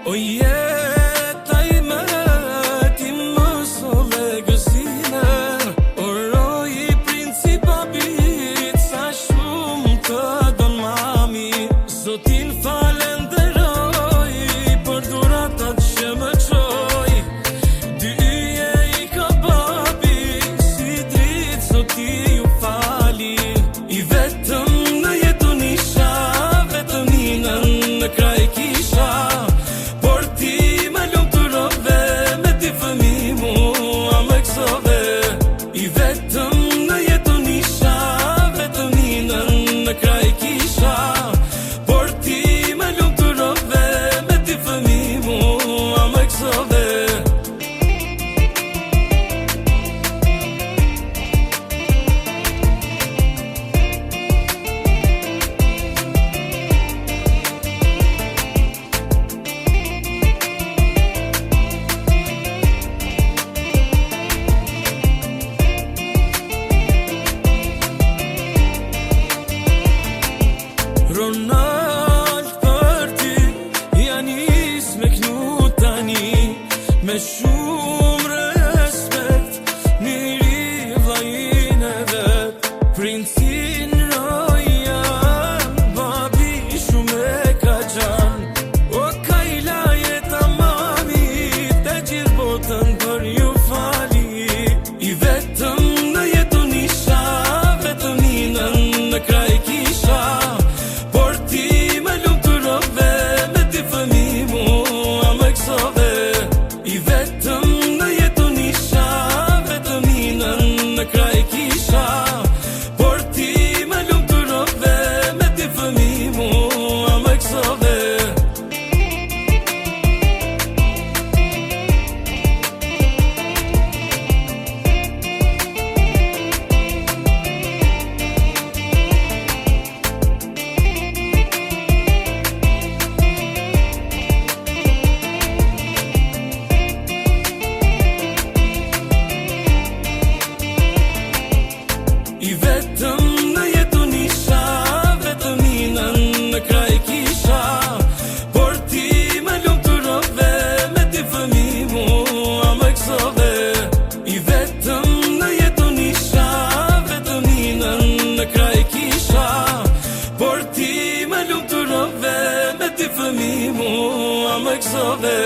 O jeta ime ti më solle gëzime, oroj I princi babit, sa shumë të don mami. Zotin falenderoj për dhuratat që më çoj, dy yje I ka babi, si dritë zoti ju fali. I vetëm në jetën isha, vetëm ninën në kraj kisha, por ti me lumë të rove, me ti fëmi mua më kësove. I vetëm në jetën isha, vetëm ninën në kraj kisha, por ti me lumë të rove, me ti fëmi mua më kësove. Ronald për ty ja nis me knu tani, me shumë respekt, njëri vllajin e vet, princin Rojan, babi shumë e ka gjan. O kajla jeta mamit, e gjithë botën për ju fali. I vetëm në jetën isha, vetëm ninën në kraj kisha, por ti me lumë të rove, me ti fëmi mua më kësove. I vetëm në jetën isha, vetëm ninën në kraj kisha, por ti me lumë të rove, me ti fëmi mua më kësove. I vetëm në jetën isha, vetëm ninën në kraj kisha, por ti me lumë të rove, me ti fëmi mua më kësove. I vetëm në jetën isha, vetëm ninën në kraj kisha, por ti me lumë të rove, me ti fëmi mua më kësove.